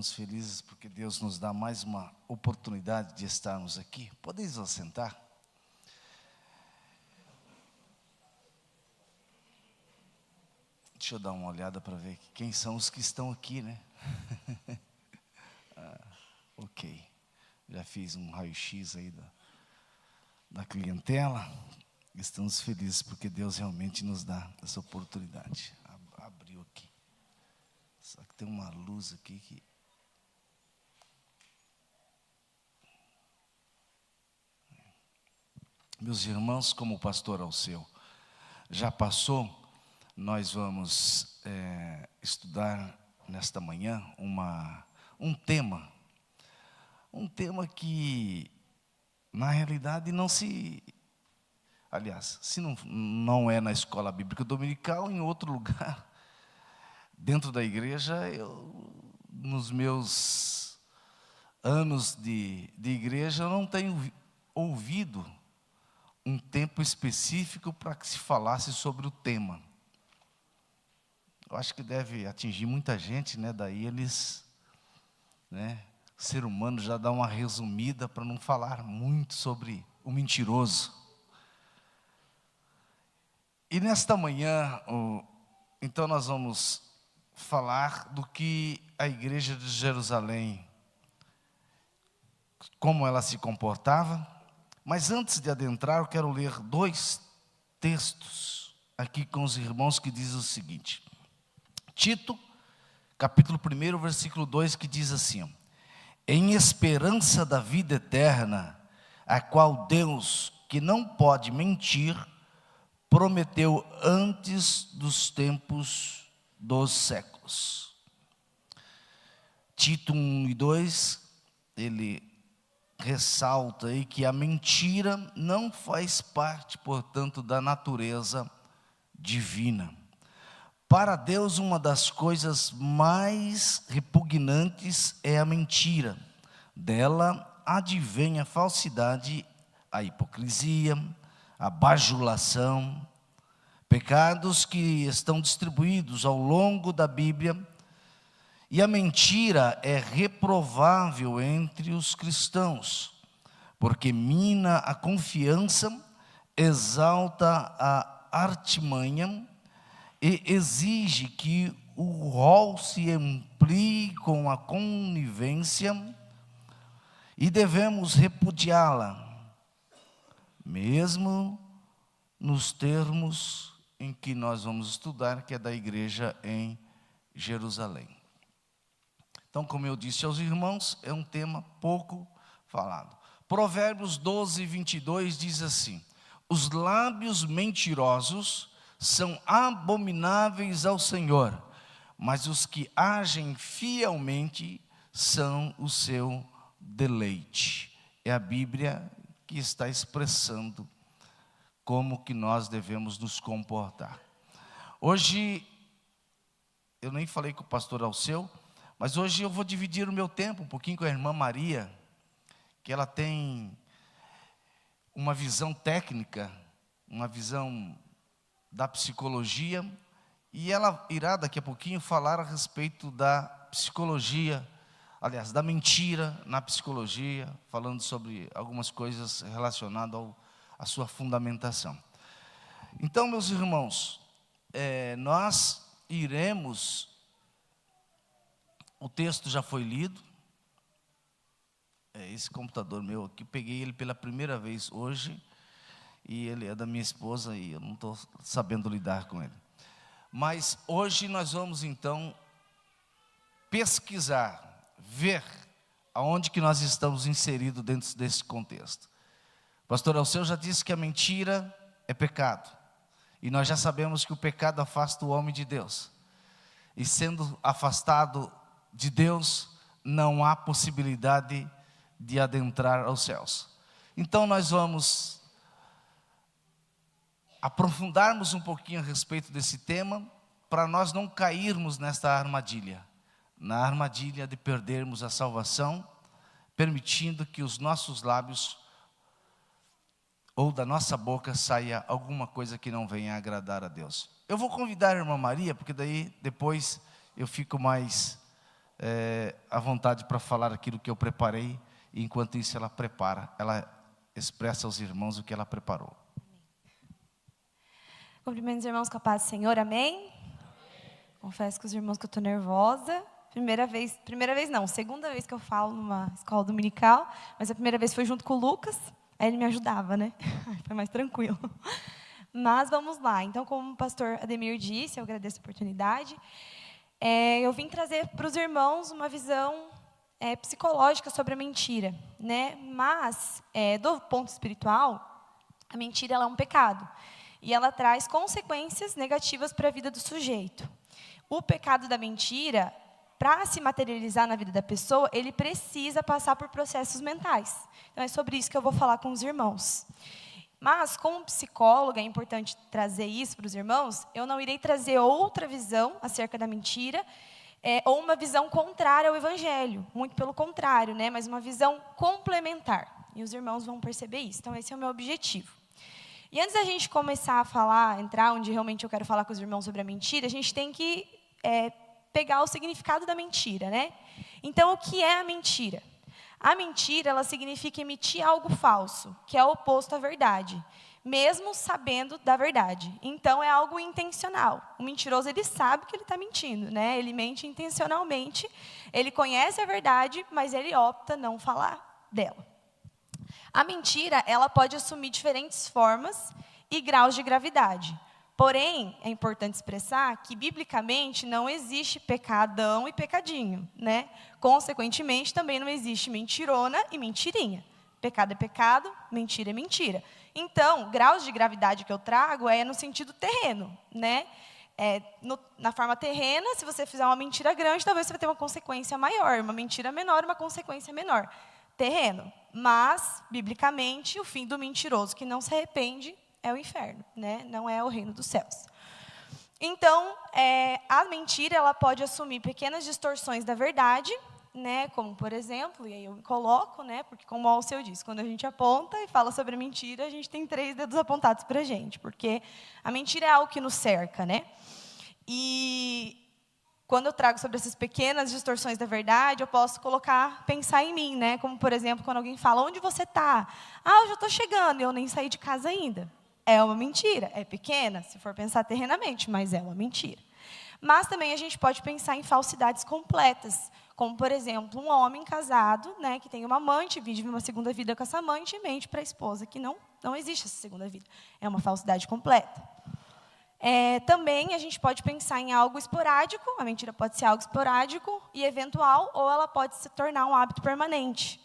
Estamos felizes porque Deus nos dá mais uma oportunidade de estarmos aqui. Podeis assentar? Deixa eu dar uma olhada para ver quem são os que estão aqui, né? Ok. Já fiz um raio-x aí da clientela. Estamos felizes porque Deus realmente nos dá essa oportunidade. Abriu aqui. Só que tem uma luz aqui que... Meus irmãos, como o pastor Alceu já passou, nós vamos estudar nesta manhã um tema que, na realidade, não se... Aliás, se não é na escola bíblica dominical, em outro lugar, dentro da igreja, nos meus anos de igreja, eu não tenho ouvido um tempo específico para que se falasse sobre o tema. Eu acho que deve atingir muita gente, né? Daí eles, né? O ser humano já dá uma resumida para não falar muito sobre o mentiroso. E nesta manhã, então nós vamos falar do que a igreja de Jerusalém, como ela se comportava. Mas antes de adentrar, eu quero ler 2 textos aqui com os irmãos que diz o seguinte. Tito, capítulo 1, versículo 2, que diz assim: em esperança da vida eterna, a qual Deus, que não pode mentir, prometeu antes dos tempos dos séculos. Tito 1 e 2, ele ressalta aí que a mentira não faz parte, portanto, da natureza divina. Para Deus, uma das coisas mais repugnantes é a mentira. Dela advém a falsidade, a hipocrisia, a bajulação, pecados que estão distribuídos ao longo da Bíblia. E a mentira é reprovável entre os cristãos, porque mina a confiança, exalta a artimanha e exige que o rol se amplie com a conivência, e devemos repudiá-la, mesmo nos termos em que nós vamos estudar, que é da igreja em Jerusalém. Então, como eu disse aos irmãos, é um tema pouco falado. Provérbios 12, 22 diz assim: os lábios mentirosos são abomináveis ao Senhor, mas os que agem fielmente são o seu deleite. É a Bíblia que está expressando como que nós devemos nos comportar. Hoje, eu nem falei com o pastor Alceu, mas hoje eu vou dividir o meu tempo um pouquinho com a irmã Maria, que ela tem uma visão técnica, uma visão da psicologia, e ela irá daqui a pouquinho falar a respeito da psicologia, aliás, da mentira na psicologia, falando sobre algumas coisas relacionadas à sua fundamentação. Então, meus irmãos, nós iremos... O texto já foi lido. Esse computador meu aqui, peguei ele pela primeira vez hoje, e ele é da minha esposa e eu não estou sabendo lidar com ele. Mas hoje nós vamos então pesquisar, ver aonde que nós estamos inseridos dentro desse contexto. O pastor Alceu já disse que a mentira é pecado, e nós já sabemos que o pecado afasta o homem de Deus, e sendo afastado de Deus, não há possibilidade de adentrar aos céus. Então nós vamos aprofundarmos um pouquinho a respeito desse tema, para nós não cairmos nesta armadilha, na armadilha de perdermos a salvação, permitindo que os nossos lábios ou da nossa boca saia alguma coisa que não venha a agradar a Deus. Eu vou convidar a irmã Maria, porque daí depois eu fico mais à vontade para falar aquilo que eu preparei, e enquanto isso ela expressa aos irmãos o que ela preparou. Cumprimento os irmãos com a paz do Senhor, amém? Confesso com os irmãos que eu estou nervosa. Segunda vez que eu falo numa escola dominical, mas a primeira vez foi junto com o Lucas, aí ele me ajudava, né? Foi mais tranquilo. Mas vamos lá. Então, como o pastor Ademir disse, eu agradeço a oportunidade. Eu vim trazer para os irmãos uma visão psicológica sobre a mentira, né? Mas, do ponto espiritual, a mentira ela é um pecado. E ela traz consequências negativas para a vida do sujeito. O pecado da mentira, para se materializar na vida da pessoa, ele precisa passar por processos mentais. Então, é sobre isso que eu vou falar com os irmãos. Mas, como psicóloga, é importante trazer isso para os irmãos, eu não irei trazer outra visão acerca da mentira, ou uma visão contrária ao Evangelho. Muito pelo contrário, né? Mas uma visão complementar. E os irmãos vão perceber isso. Então, esse é o meu objetivo. E antes da gente começar a entrar onde realmente eu quero falar com os irmãos sobre a mentira, a gente tem que pegar o significado da mentira, né? Então, o que é a mentira? A mentira, ela significa emitir algo falso, que é o oposto à verdade, mesmo sabendo da verdade. Então, é algo intencional. O mentiroso, ele sabe que ele está mentindo, né? Ele mente intencionalmente, ele conhece a verdade, mas ele opta não falar dela. A mentira, ela pode assumir diferentes formas e graus de gravidade. Porém, é importante expressar que, biblicamente, não existe pecadão e pecadinho, né? Consequentemente, também não existe mentirona e mentirinha. Pecado é pecado, mentira é mentira. Então, graus de gravidade que eu trago é no sentido terreno, né? Na forma terrena, se você fizer uma mentira grande, talvez você vai ter uma consequência maior. Uma mentira menor, uma consequência menor. Terreno. Mas, biblicamente, o fim do mentiroso que não se arrepende é o inferno, né? Não é o reino dos céus. Então, a mentira ela pode assumir pequenas distorções da verdade, né? Como, por exemplo, e aí eu me coloco, né? Porque, como o Alceu diz, quando a gente aponta e fala sobre a mentira, a gente tem 3 dedos apontados para a gente, porque a mentira é algo que nos cerca, né? E quando eu trago sobre essas pequenas distorções da verdade, eu posso pensar em mim, né? Como, por exemplo, quando alguém fala, onde você está? Eu já estou chegando e eu nem saí de casa ainda. É uma mentira, é pequena, se for pensar terrenamente, mas é uma mentira. Mas também a gente pode pensar em falsidades completas, como, por exemplo, um homem casado, né, que tem uma amante, vive uma segunda vida com essa amante e mente para a esposa que não existe essa segunda vida. É uma falsidade completa. Também a gente pode pensar em algo esporádico, a mentira pode ser algo esporádico e eventual, ou ela pode se tornar um hábito permanente.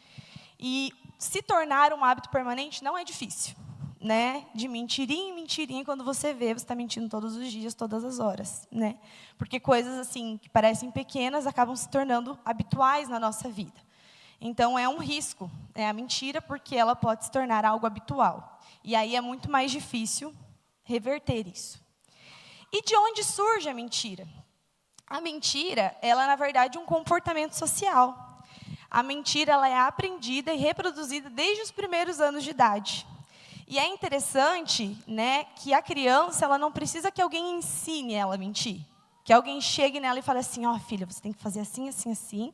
E se tornar um hábito permanente não é difícil, né? De mentirinha em mentirinha, quando você vê, você está mentindo todos os dias, todas as horas, né? Porque coisas assim, que parecem pequenas, acabam se tornando habituais na nossa vida. Então, é um risco, a mentira, porque ela pode se tornar algo habitual. E aí é muito mais difícil reverter isso. E de onde surge a mentira? A mentira, ela é, na verdade, um comportamento social. A mentira ela é aprendida e reproduzida desde os primeiros anos de idade. E é interessante, né, que a criança ela não precisa que alguém ensine ela a mentir. Que alguém chegue nela e fale assim, filha, você tem que fazer assim, assim, assim,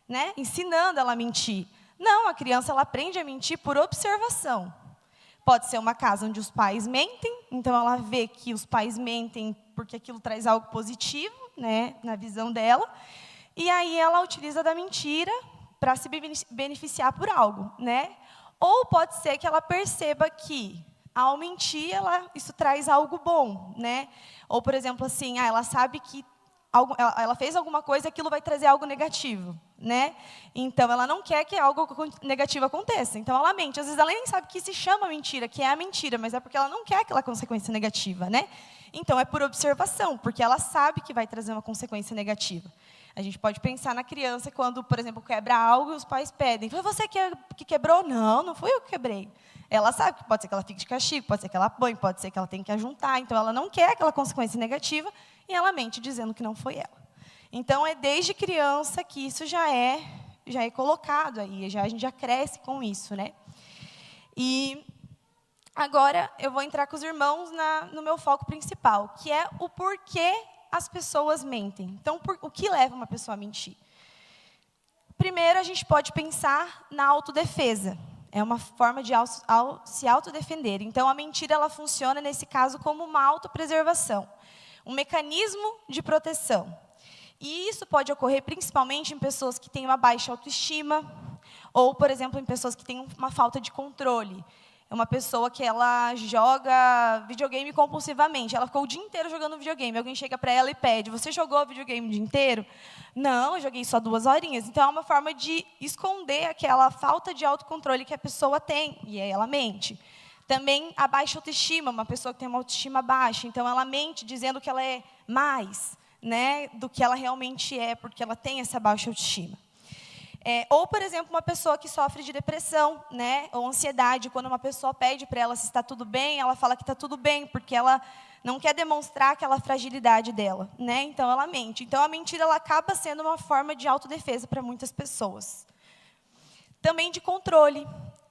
né, ensinando ela a mentir. Não, a criança ela aprende a mentir por observação. Pode ser uma casa onde os pais mentem, então ela vê que os pais mentem porque aquilo traz algo positivo, né, na visão dela, e aí ela utiliza da mentira para se beneficiar por algo, né? Ou pode ser que ela perceba que, ao mentir, isso traz algo bom, né? Ou, por exemplo, assim, ela sabe que ela fez alguma coisa e aquilo vai trazer algo negativo, né? Então, ela não quer que algo negativo aconteça. Então, ela mente. Às vezes, ela nem sabe que se chama mentira, que é a mentira, mas é porque ela não quer aquela consequência negativa, né? Então, é por observação, porque ela sabe que vai trazer uma consequência negativa. A gente pode pensar na criança quando, por exemplo, quebra algo e os pais pedem. Foi você que quebrou? Não, não fui eu que quebrei. Ela sabe que pode ser que ela fique de castigo, pode ser que ela apanhe, pode ser que ela tenha que ajuntar. Então, ela não quer aquela consequência negativa e ela mente dizendo que não foi ela. Então, é desde criança que isso já é colocado aí, a gente já cresce com isso, né? E agora eu vou entrar com os irmãos no meu foco principal, que é o porquê as pessoas mentem. Então, o que leva uma pessoa a mentir? primeiro, a gente pode pensar na autodefesa. É uma forma de se autodefender. Então, a mentira ela funciona, nesse caso, como uma autopreservação. Um mecanismo de proteção. E isso pode ocorrer principalmente em pessoas que têm uma baixa autoestima, ou, por exemplo, em pessoas que têm uma falta de controle. É uma pessoa que ela joga videogame compulsivamente. Ela ficou o dia inteiro jogando videogame. Alguém chega para ela e pede, você jogou videogame o dia inteiro? Não, eu joguei só 2 horinhas. Então, é uma forma de esconder aquela falta de autocontrole que a pessoa tem, e aí ela mente. Também a baixa autoestima, uma pessoa que tem uma autoestima baixa. Então, ela mente dizendo que ela é mais, né, do que ela realmente é, porque ela tem essa baixa autoestima. Ou, por exemplo, uma pessoa que sofre de depressão, né, ou ansiedade. Quando uma pessoa pede para ela se está tudo bem, ela fala que está tudo bem, porque ela não quer demonstrar aquela fragilidade dela, né? Então, ela mente. Então, a mentira ela acaba sendo uma forma de autodefesa para muitas pessoas. Também de controle.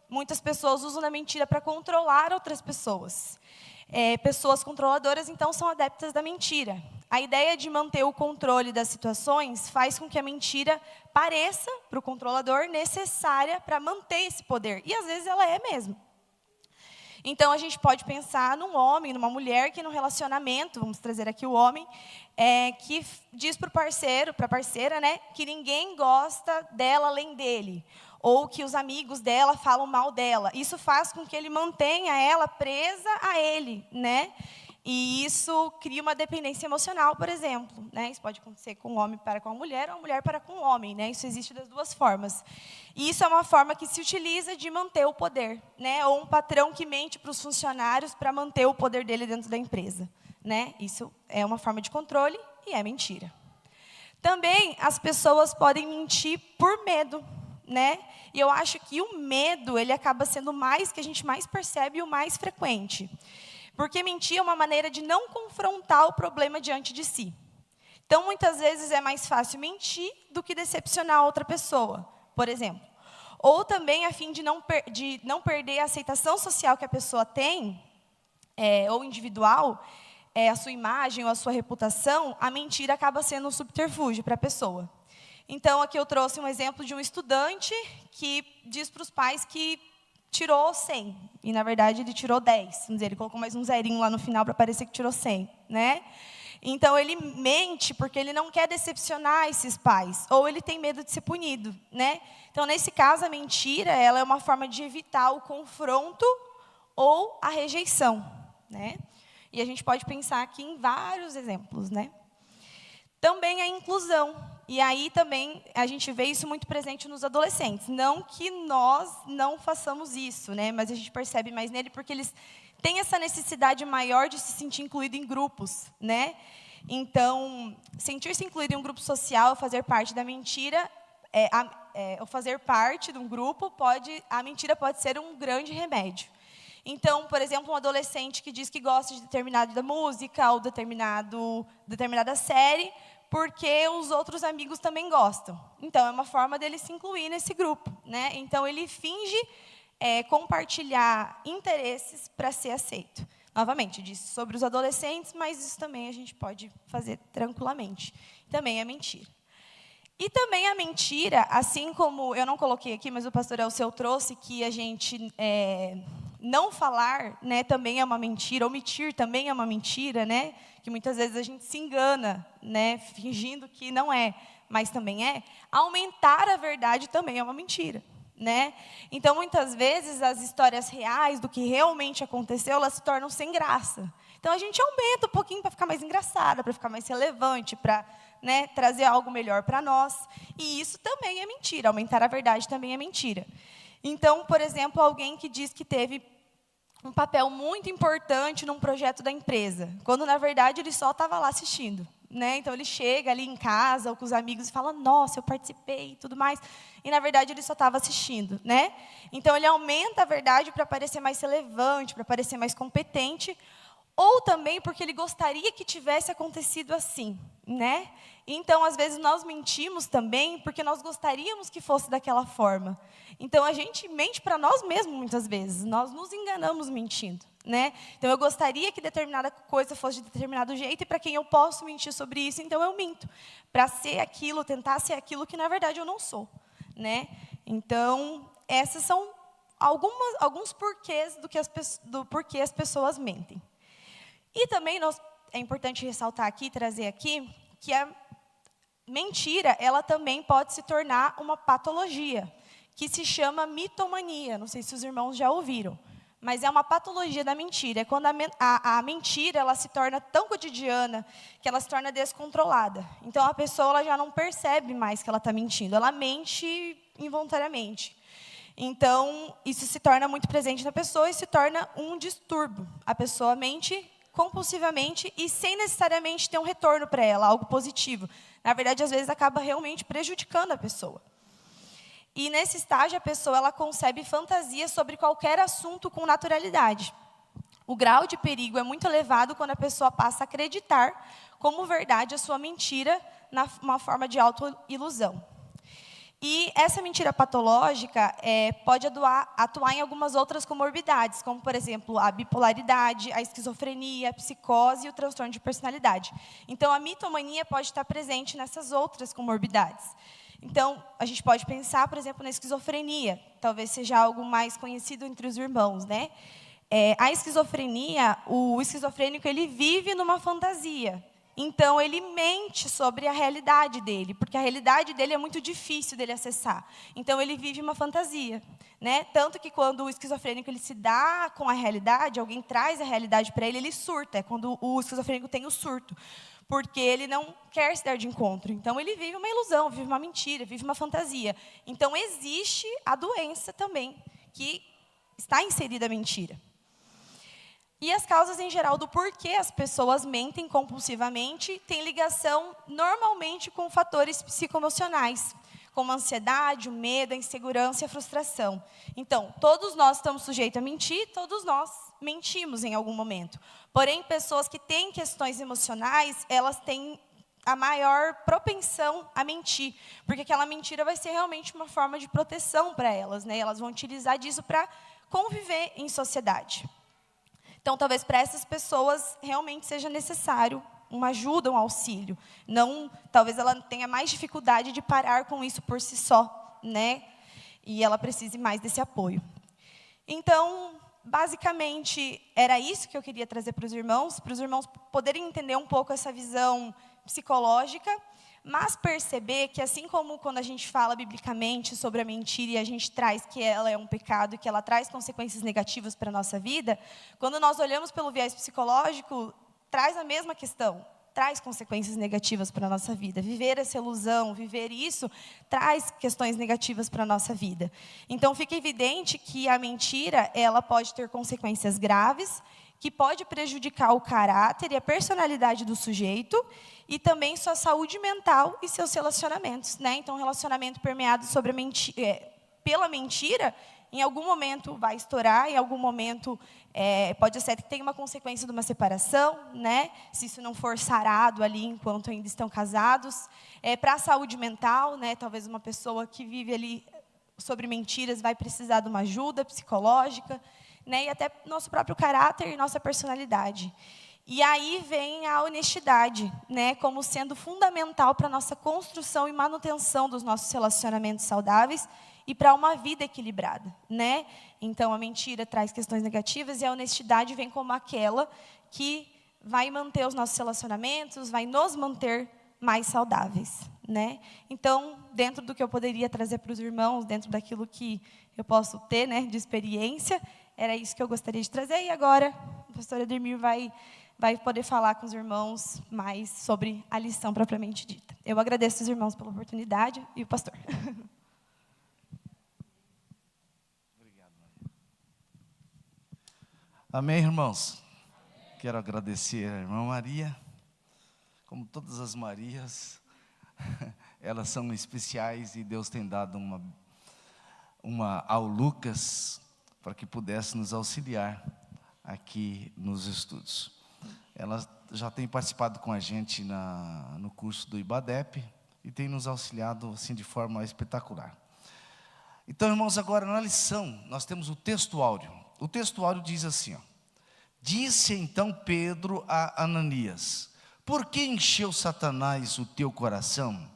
Muitas pessoas usam a mentira para controlar outras pessoas. Pessoas controladoras, então, são adeptas da mentira. A ideia de manter o controle das situações faz com que a mentira pareça, para o controlador, necessária para manter esse poder. E, às vezes, ela é mesmo. Então, a gente pode pensar num homem, numa mulher que, no relacionamento, vamos trazer aqui o homem, que diz para o parceiro, para a parceira, né, que ninguém gosta dela além dele. Ou que os amigos dela falam mal dela. Isso faz com que ele mantenha ela presa a ele, né? E isso cria uma dependência emocional, por exemplo, né? Isso pode acontecer com um homem para com a mulher, ou uma mulher para com um homem, né? Isso existe das 2 formas. E isso é uma forma que se utiliza de manter o poder, né? Ou um patrão que mente para os funcionários para manter o poder dele dentro da empresa, né? Isso é uma forma de controle e é mentira. Também as pessoas podem mentir por medo, né? E eu acho que o medo, ele acaba sendo o mais que a gente mais percebe e o mais frequente. Porque mentir é uma maneira de não confrontar o problema diante de si. Então, muitas vezes é mais fácil mentir do que decepcionar a outra pessoa, por exemplo. Ou também a fim de não perder a aceitação social que a pessoa tem, ou individual, a sua imagem ou a sua reputação, a mentira acaba sendo um subterfúgio para a pessoa. Então, aqui eu trouxe um exemplo de um estudante que diz para os pais que tirou 100. E, na verdade, ele tirou 10. Vamos dizer, ele colocou mais um zerinho lá no final para parecer que tirou 100. Né? Então, ele mente porque ele não quer decepcionar esses pais. Ou ele tem medo de ser punido. Né? Então, nesse caso, a mentira ela é uma forma de evitar o confronto ou a rejeição. Né? E a gente pode pensar aqui em vários exemplos. Né? Também a inclusão. E aí também a gente vê isso muito presente nos adolescentes. Não que nós não façamos isso, né? Mas a gente percebe mais nele porque eles têm essa necessidade maior de se sentir incluído em grupos, né? Então, sentir-se incluído em um grupo social, fazer parte da mentira, ou fazer parte de um grupo, a mentira pode ser um grande remédio. Então, por exemplo, um adolescente que diz que gosta de determinada música ou determinada série, porque os outros amigos também gostam. Então, é uma forma dele se incluir nesse grupo. Né? Então, ele finge compartilhar interesses para ser aceito. Novamente, disse sobre os adolescentes, mas isso também a gente pode fazer tranquilamente. Também é mentira. E também a mentira, assim como, eu não coloquei aqui, mas o pastor Elceu trouxe, que a gente não falar, né, também é uma mentira, omitir também é uma mentira, né, que muitas vezes a gente se engana, né, fingindo que não é, mas também é. Aumentar a verdade também é uma mentira. Né? Então, muitas vezes, as histórias reais do que realmente aconteceu, elas se tornam sem graça. Então, a gente aumenta um pouquinho para ficar mais engraçada, para ficar mais relevante, para, né, trazer algo melhor para nós. E isso também é mentira. Aumentar a verdade também é mentira. Então, por exemplo, alguém que diz que teve um papel muito importante num projeto da empresa, quando, na verdade, ele só estava lá assistindo. Né? Então, ele chega ali em casa ou com os amigos e fala, nossa, eu participei e tudo mais. E, na verdade, ele só estava assistindo. Né? Então, ele aumenta a verdade para parecer mais relevante, para parecer mais competente, ou também porque ele gostaria que tivesse acontecido assim. Né? Então, às vezes, nós mentimos também porque nós gostaríamos que fosse daquela forma. Então, a gente mente para nós mesmos, muitas vezes. Nós nos enganamos mentindo. Né? Então, eu gostaria que determinada coisa fosse de determinado jeito, e para quem eu posso mentir sobre isso, então eu minto. Para ser aquilo, tentar ser aquilo que, na verdade, eu não sou. né? Então, esses são alguns porquês do porquê as pessoas mentem. E também é importante ressaltar aqui, trazer aqui, que a mentira, ela também pode se tornar uma patologia, que se chama mitomania. Não sei se os irmãos já ouviram, mas é uma patologia da mentira. É quando a mentira ela se torna tão cotidiana que ela se torna descontrolada. Então, a pessoa ela já não percebe mais que ela está mentindo. Ela mente involuntariamente. Então, isso se torna muito presente na pessoa e se torna um distúrbio. A pessoa mente compulsivamente e sem necessariamente ter um retorno para ela, algo positivo. Na verdade, às vezes, acaba realmente prejudicando a pessoa. E, nesse estágio, a pessoa ela concebe fantasias sobre qualquer assunto com naturalidade. O grau de perigo é muito elevado quando a pessoa passa a acreditar como verdade a sua mentira, numa forma de autoilusão. E essa mentira patológica pode atuar em algumas outras comorbidades, como, por exemplo, a bipolaridade, a esquizofrenia, a psicose e o transtorno de personalidade. Então, a mitomania pode estar presente nessas outras comorbidades. Então, a gente pode pensar, por exemplo, na esquizofrenia. Talvez seja algo mais conhecido entre os irmãos, né? A esquizofrenia, o esquizofrênico, ele vive numa fantasia. Então, ele mente sobre a realidade dele, porque a realidade dele é muito difícil dele acessar. Então, ele vive uma fantasia, né? Tanto que, quando o esquizofrênico ele se dá com a realidade, alguém traz a realidade para ele, ele surta. É quando o esquizofrênico tem o surto, porque ele não quer se dar de encontro. Então, ele vive uma ilusão, vive uma mentira, vive uma fantasia. Então, existe a doença também, que está inserida a mentira. E as causas, em geral, do porquê as pessoas mentem compulsivamente têm ligação, normalmente, com fatores psicoemocionais, como a ansiedade, o medo, a insegurança e a frustração. Então, todos nós estamos sujeitos a mentir, todos nós mentimos em algum momento. Porém, pessoas que têm questões emocionais, elas têm a maior propensão a mentir, porque aquela mentira vai ser realmente uma forma de proteção para elas, né? Elas vão utilizar disso para conviver em sociedade. Então, talvez para essas pessoas realmente seja necessário uma ajuda, um auxílio. Talvez ela tenha mais dificuldade de parar com isso por si só, né? E ela precise mais desse apoio. Então, basicamente, era isso que eu queria trazer para os irmãos poderem entender um pouco essa visão psicológica, mas perceber que, assim como quando a gente fala biblicamente sobre a mentira e a gente traz que ela é um pecado e que ela traz consequências negativas para a nossa vida, quando nós olhamos pelo viés psicológico, traz a mesma questão, traz consequências negativas para a nossa vida. Viver essa ilusão, viver isso, traz questões negativas para a nossa vida. Então, fica evidente que a mentira ela pode ter consequências graves, que pode prejudicar o caráter e a personalidade do sujeito e também sua saúde mental e seus relacionamentos, né? Então, relacionamento permeado pela mentira, em algum momento vai estourar, em algum momento pode ser que tenha uma consequência de uma separação, né? Se isso não for sarado ali enquanto ainda estão casados. Para a saúde mental, né? Talvez uma pessoa que vive ali sobre mentiras vai precisar de uma ajuda psicológica, né, e até nosso próprio caráter e nossa personalidade. E aí vem a honestidade, né, como sendo fundamental para a nossa construção e manutenção dos nossos relacionamentos saudáveis e para uma vida equilibrada, né? Então, a mentira traz questões negativas e a honestidade vem como aquela que vai manter os nossos relacionamentos, vai nos manter mais saudáveis, né? Então, dentro do que eu poderia trazer para os irmãos, dentro daquilo que eu posso ter, né, de experiência, era isso que eu gostaria de trazer. E agora, o pastor Ademir vai poder falar com os irmãos mais sobre a lição propriamente dita. Eu agradeço os irmãos pela oportunidade e o pastor. Obrigado, Maria. Amém, irmãos? Quero agradecer a irmã Maria. Como todas as Marias, elas são especiais e Deus tem dado uma ao Lucas para que pudesse nos auxiliar aqui nos estudos. Ela já tem participado com a gente no curso do IBADEP e tem nos auxiliado assim de forma espetacular. Então, irmãos, agora na lição nós temos o texto áureo. O texto áureo diz assim, ó: Disse então Pedro a Ananias: Por que encheu Satanás o teu coração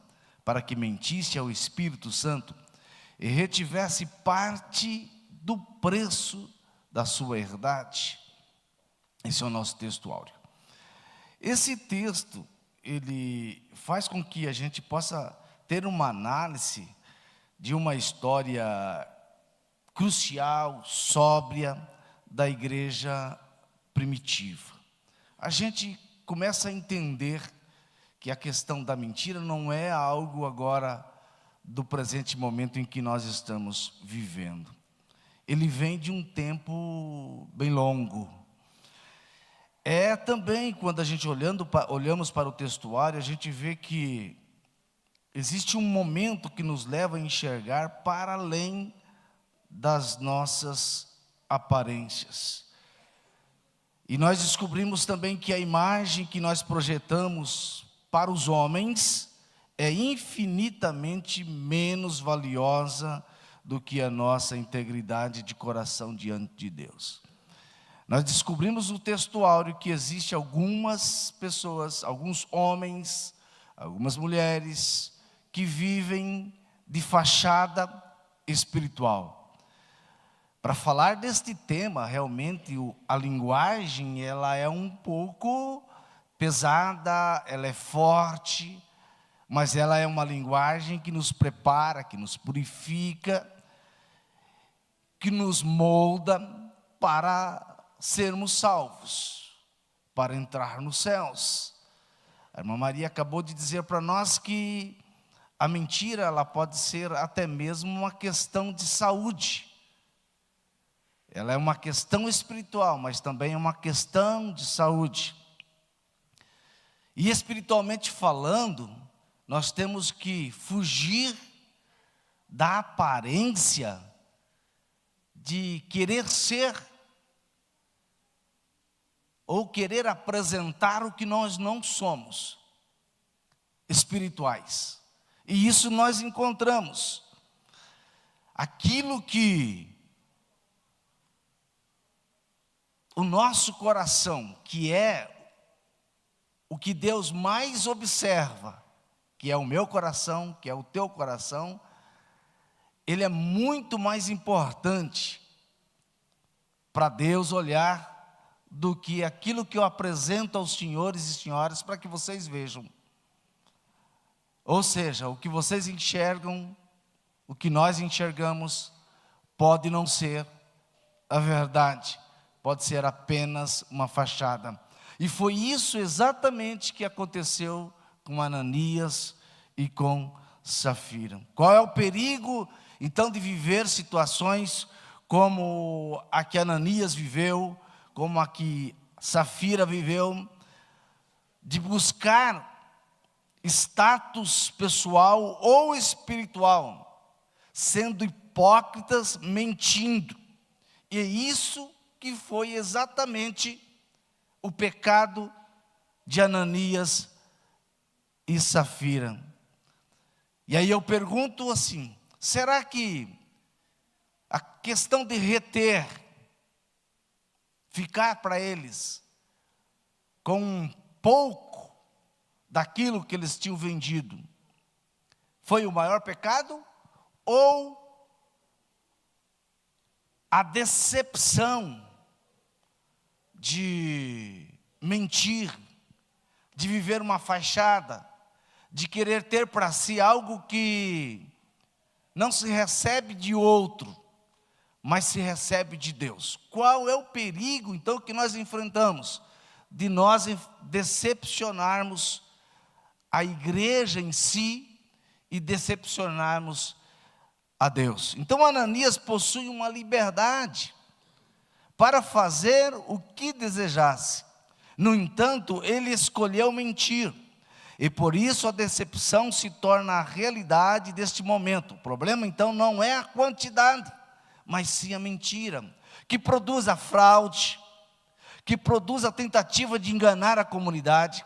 para que mentisse ao Espírito Santo e retivesse parte do preço da sua herdade. Esse é o nosso texto áureo. Esse texto, ele faz com que a gente possa ter uma análise de uma história crucial, sóbria, da igreja primitiva. A gente começa a entender que a questão da mentira não é algo agora do presente momento em que nós estamos vivendo. Ele vem de um tempo bem longo. É também, quando a gente olhamos para o textuário, a gente vê que existe um momento que nos leva a enxergar para além das nossas aparências. E nós descobrimos também que a imagem que nós projetamos para os homens é infinitamente menos valiosa do que a nossa integridade de coração diante de Deus. Nós descobrimos no texto áureo que existe algumas pessoas, alguns homens, algumas mulheres que vivem de fachada espiritual. Para falar deste tema, realmente a linguagem ela é um pouco pesada, ela é forte, mas ela é uma linguagem que nos prepara, que nos purifica, que nos molda para sermos salvos, para entrar nos céus. A irmã Maria acabou de dizer para nós que a mentira ela pode ser até mesmo uma questão de saúde. Ela é uma questão espiritual, mas também é uma questão de saúde. E espiritualmente falando, nós temos que fugir da aparência de querer ser ou querer apresentar o que nós não somos, espirituais. E isso nós encontramos. Aquilo que o nosso coração, que é o que Deus mais observa, que é o meu coração, que é o teu coração, ele é muito mais importante para Deus olhar do que aquilo que eu apresento aos senhores e senhoras para que vocês vejam. Ou seja, o que vocês enxergam, o que nós enxergamos, pode não ser a verdade, pode ser apenas uma fachada. E foi isso exatamente que aconteceu com Ananias e com Safira. Qual é o perigo, então, de viver situações como a que Ananias viveu, como a que Safira viveu, de buscar status pessoal ou espiritual, sendo hipócritas, mentindo. E é isso que foi exatamente o pecado de Ananias e Safira. E aí eu pergunto assim, será que a questão de reter, ficar para eles com um pouco daquilo que eles tinham vendido, foi o maior pecado? Ou a decepção de mentir, de viver uma fachada, de querer ter para si algo que não se recebe de outro, mas se recebe de Deus? Qual é o perigo, então, que nós enfrentamos? De nós decepcionarmos a igreja em si e decepcionarmos a Deus. Então Ananias possui uma liberdade para fazer o que desejasse. No entanto, ele escolheu mentir. E por isso a decepção se torna a realidade deste momento. O problema então não é a quantidade, mas sim a mentira, que produz a fraude, que produz a tentativa de enganar a comunidade,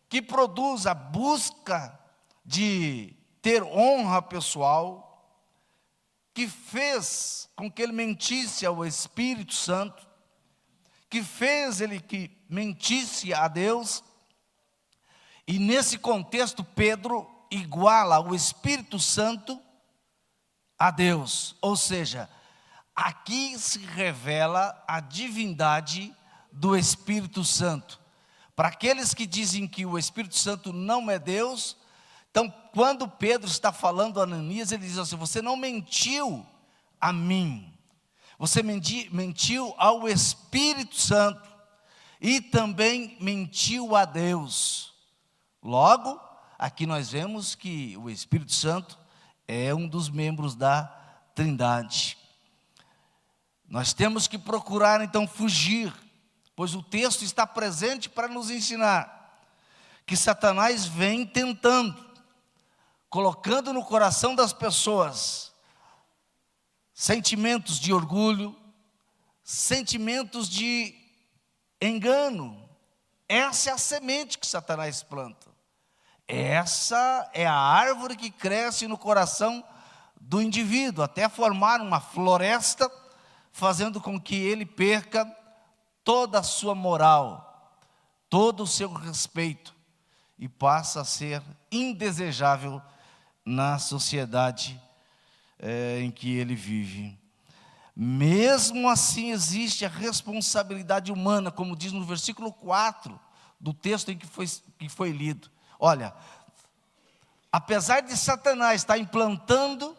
que produz a busca de ter honra pessoal, que fez com que ele mentisse ao Espírito Santo, que fez ele que mentisse a Deus. E nesse contexto Pedro iguala o Espírito Santo a Deus. Ou seja, aqui se revela a divindade do Espírito Santo. Para aqueles que dizem que o Espírito Santo não é Deus, então quando Pedro está falando a Ananias, ele diz assim: você não mentiu a mim, você mentiu ao Espírito Santo e também mentiu a Deus. Logo, aqui nós vemos que o Espírito Santo é um dos membros da Trindade. Nós temos que procurar então fugir, pois o texto está presente para nos ensinar que Satanás vem tentando, colocando no coração das pessoas sentimentos de orgulho, sentimentos de engano. Essa é a semente que Satanás planta. Essa é a árvore que cresce no coração do indivíduo, até formar uma floresta, fazendo com que ele perca toda a sua moral, todo o seu respeito, e passa a ser indesejável na sociedade em que ele vive. Mesmo assim existe a responsabilidade humana, como diz no versículo 4 do texto em que foi lido. Olha, apesar de Satanás estar implantando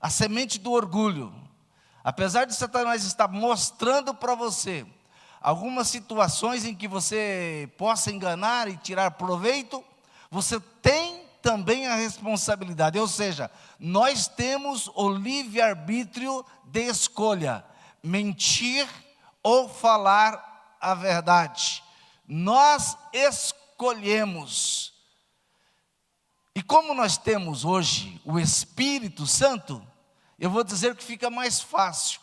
a semente do orgulho, apesar de Satanás estar mostrando para você algumas situações em que você possa enganar e tirar proveito, você tem também a responsabilidade. Ou seja, nós temos o livre-arbítrio de escolha, mentir ou falar a verdade. Nós escolhemos. E como nós temos hoje o Espírito Santo, eu vou dizer que fica mais fácil,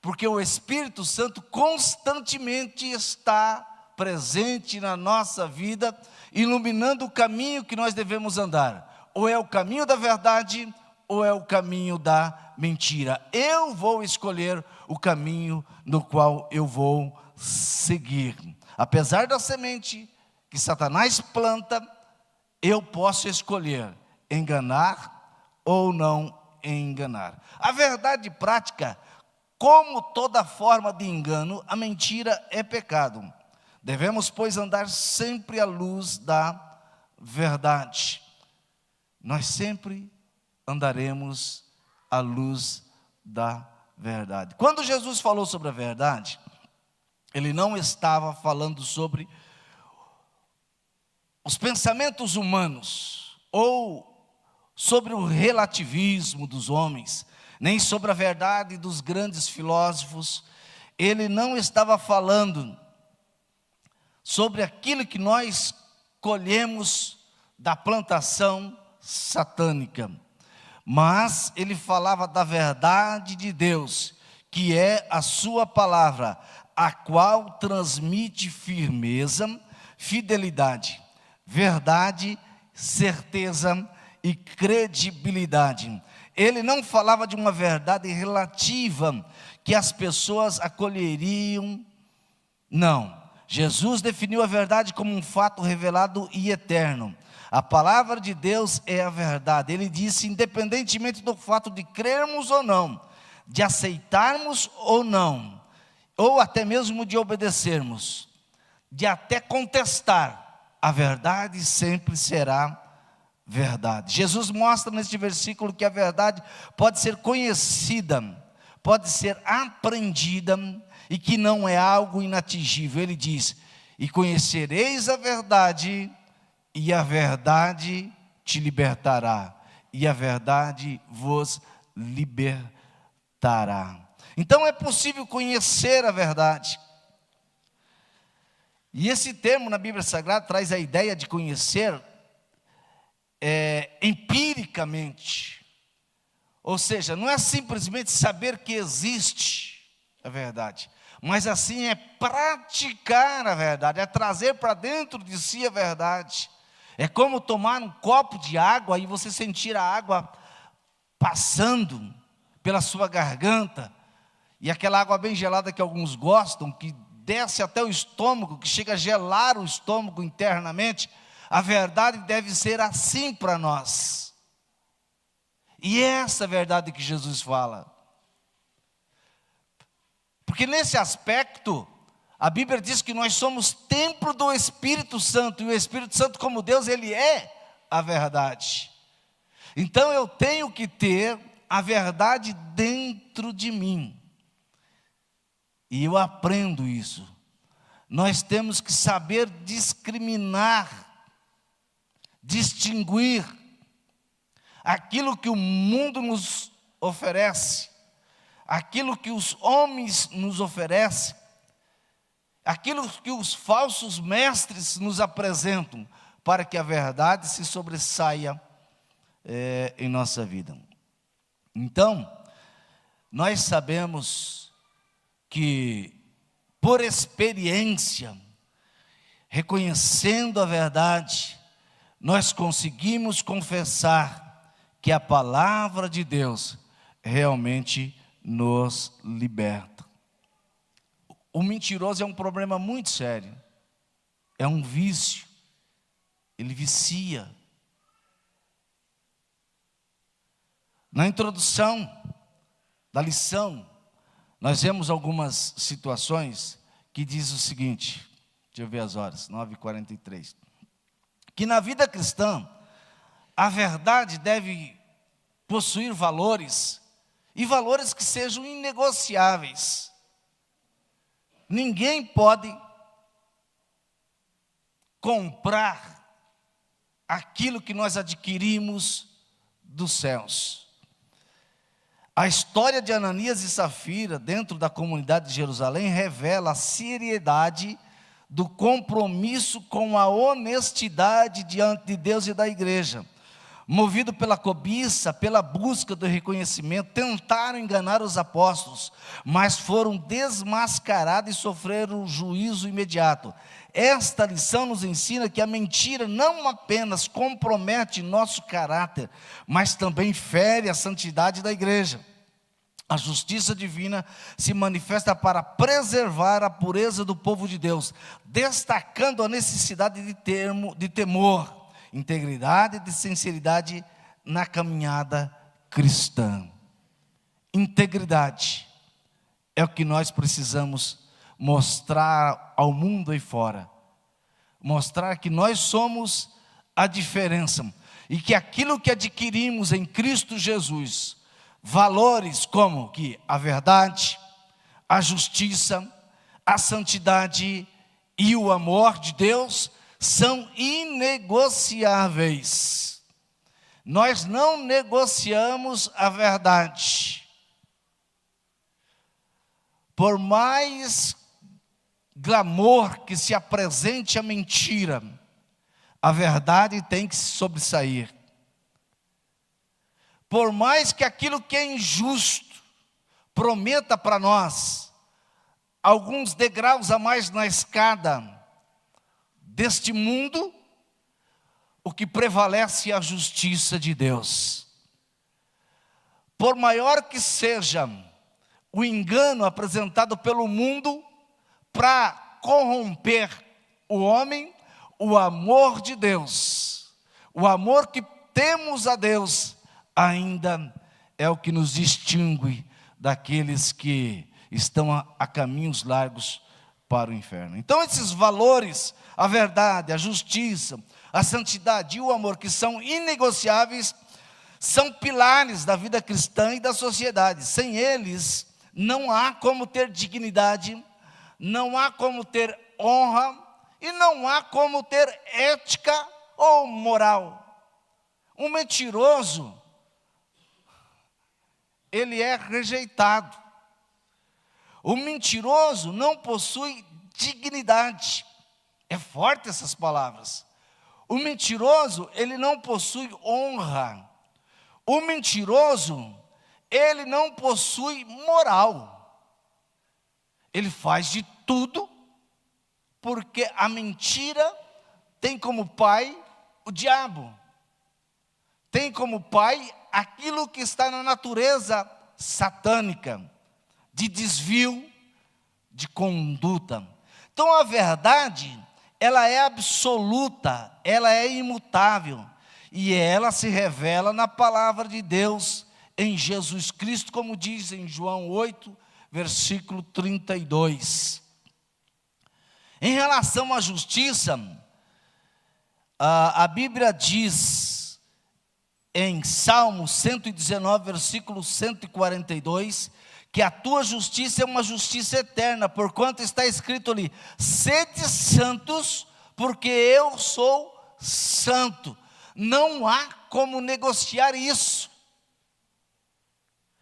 porque o Espírito Santo constantemente está presente na nossa vida, iluminando o caminho que nós devemos andar. Ou é o caminho da verdade, ou é o caminho da mentira. Eu vou escolher o caminho no qual eu vou seguir. Apesar da semente que Satanás planta, eu posso escolher enganar ou não enganar. A verdade prática, como toda forma de engano, a mentira é pecado. Devemos, pois, andar sempre à luz da verdade. Nós sempre andaremos à luz da verdade. Quando Jesus falou sobre a verdade, ele não estava falando sobre os pensamentos humanos, ou sobre o relativismo dos homens, nem sobre a verdade dos grandes filósofos. Ele não estava falando sobre aquilo que nós colhemos da plantação satânica, mas ele falava da verdade de Deus, que é a sua palavra, a qual transmite firmeza, fidelidade, verdade, certeza e credibilidade. Ele não falava de uma verdade relativa que as pessoas acolheriam, não. Jesus definiu a verdade como um fato revelado e eterno. A palavra de Deus é a verdade. Ele disse, independentemente do fato de crermos ou não, de aceitarmos ou não, ou até mesmo de obedecermos, de até contestar, a verdade sempre será verdade. Jesus mostra neste versículo que a verdade pode ser conhecida, pode ser aprendida, e que não é algo inatingível. Ele diz, e conhecereis a verdade, e a verdade te libertará, e a verdade vos libertará. Então é possível conhecer a verdade. E esse termo na Bíblia Sagrada traz a ideia de conhecer empiricamente. Ou seja, não é simplesmente saber que existe a verdade, mas assim é praticar a verdade, é trazer para dentro de si a verdade. É como tomar um copo de água e você sentir a água passando pela sua garganta, e aquela água bem gelada que alguns gostam, que desce até o estômago, que chega a gelar o estômago internamente. A verdade deve ser assim para nós. E é essa verdade que Jesus fala. Porque nesse aspecto, a Bíblia diz que nós somos templo do Espírito Santo. E o Espírito Santo, como Deus, ele é a verdade. Então eu tenho que ter a verdade dentro de mim. E eu aprendo isso. Nós temos que saber discriminar, distinguir aquilo que o mundo nos oferece, aquilo que os homens nos oferecem, aquilo que os falsos mestres nos apresentam, para que a verdade se sobressaia em nossa vida. Então, nós sabemos que, por experiência, reconhecendo a verdade, nós conseguimos confessar que a palavra de Deus realmente nos liberta. O mentiroso é um problema muito sério, é um vício, ele vicia. Na introdução da lição, nós vemos algumas situações que diz o seguinte, deixa eu ver as horas, 9h43, que na vida cristã, a verdade deve possuir valores, e valores que sejam inegociáveis. Ninguém pode comprar aquilo que nós adquirimos dos céus. A história de Ananias e Safira, dentro da comunidade de Jerusalém, revela a seriedade do compromisso com a honestidade diante de Deus e da igreja. Movido pela cobiça, pela busca do reconhecimento, tentaram enganar os apóstolos, mas foram desmascarados e sofreram o juízo imediato. Esta lição nos ensina que a mentira não apenas compromete nosso caráter, mas também fere a santidade da igreja. A justiça divina se manifesta para preservar a pureza do povo de Deus, destacando a necessidade de temor, integridade e de sinceridade na caminhada cristã. Integridade é o que nós precisamos mostrar ao mundo aí fora. Mostrar que nós somos a diferença. E que aquilo que adquirimos em Cristo Jesus, valores como que a verdade, a justiça, a santidade e o amor de Deus, são inegociáveis. Nós não negociamos a verdade. Por mais glamour que se apresente a mentira, a verdade tem que se sobressair. Por mais que aquilo que é injusto prometa para nós alguns degraus a mais na escada deste mundo, o que prevalece é a justiça de Deus. Por maior que seja o engano apresentado pelo mundo para corromper o homem, o amor de Deus, o amor que temos a Deus, ainda é o que nos distingue daqueles que estão a caminhos largos para o inferno. Então esses valores, a verdade, a justiça, a santidade e o amor, que são inegociáveis, são pilares da vida cristã e da sociedade. Sem eles, não há como ter dignidade, não há como ter honra e não há como ter ética ou moral. Um mentiroso, ele é rejeitado. O mentiroso não possui dignidade. É forte essas palavras. O mentiroso, ele não possui honra. O mentiroso, ele não possui moral. Ele faz de tudo, porque a mentira tem como pai o diabo. Tem como pai aquilo que está na natureza satânica, de desvio, de conduta. Então a verdade, ela é absoluta, ela é imutável. e ela se revela na palavra de Deus, em Jesus Cristo, como diz em João 8, versículo 32. Em relação à justiça, a Bíblia diz em Salmo 119, versículo 142, que a tua justiça é uma justiça eterna, porquanto está escrito ali: sede santos, porque eu sou santo. Não há como negociar isso.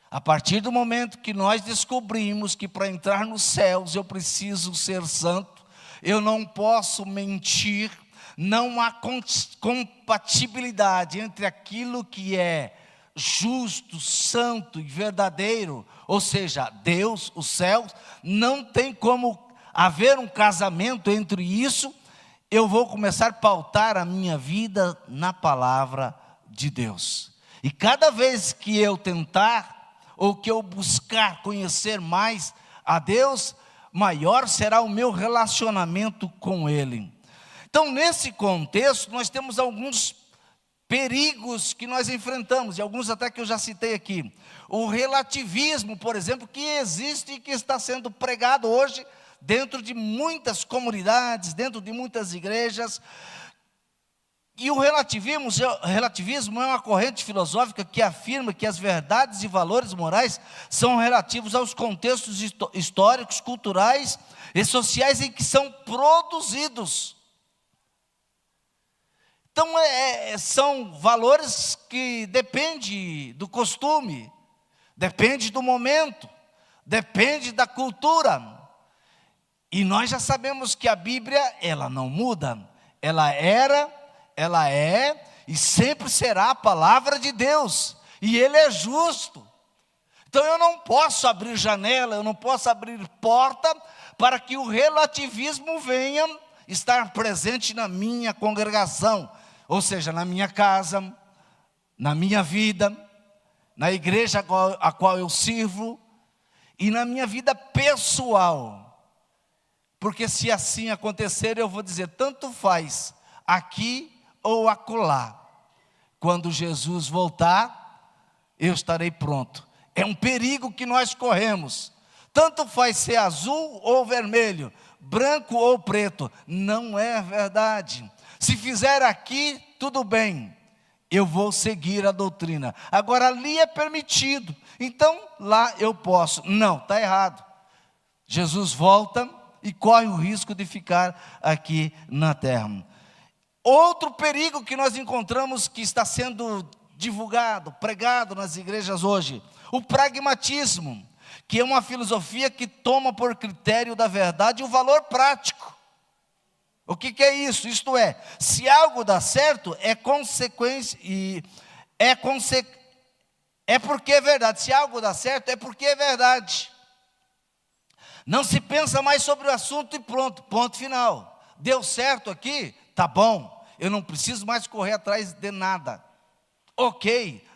A partir do momento que nós descobrimos que para entrar nos céus eu preciso ser santo, eu não posso mentir, não há compatibilidade entre aquilo que é justo, santo e verdadeiro, ou seja, Deus, os céus, não tem como haver um casamento entre isso. Eu vou começar a pautar a minha vida na palavra de Deus. E cada vez que eu tentar, ou que eu buscar conhecer mais a Deus, maior será o meu relacionamento com Ele. Então, nesse contexto, nós temos alguns perigos que nós enfrentamos, e alguns até que eu já citei aqui. O relativismo, por exemplo, que existe e que está sendo pregado hoje dentro de muitas comunidades, dentro de muitas igrejas. E o relativismo é uma corrente filosófica que afirma que as verdades e valores morais são relativos aos contextos históricos, culturais e sociais em que são produzidos. Então, são valores que dependem do costume, depende do momento, depende da cultura. E nós já sabemos que a Bíblia, ela não muda. Ela era, ela é e sempre será a palavra de Deus. E Ele é justo. Então eu não posso abrir janela, eu não posso abrir porta para que o relativismo venha estar presente na minha congregação. Ou seja, na minha casa, na minha vida, na igreja a qual eu sirvo e na minha vida pessoal. Porque se assim acontecer, eu vou dizer, tanto faz aqui ou acolá. Quando Jesus voltar, eu estarei pronto. É um perigo que nós corremos. Tanto faz ser azul ou vermelho, branco ou preto. Não é verdade. Se fizer aqui, tudo bem. Eu vou seguir a doutrina. Agora ali é permitido. Então lá eu posso. Não, está errado. Jesus volta e corre o risco de ficar aqui na terra. Outro perigo que nós encontramos que está sendo divulgado, pregado nas igrejas hoje, o pragmatismo, que é uma filosofia que toma por critério da verdade o valor prático. O que é isso? Isto é, se algo dá certo, é consequência e é porque é verdade. Se algo dá certo, é porque é verdade. Não se pensa mais sobre o assunto e pronto, ponto final. Deu certo aqui? Tá bom, eu não preciso mais correr atrás de nada. Ok,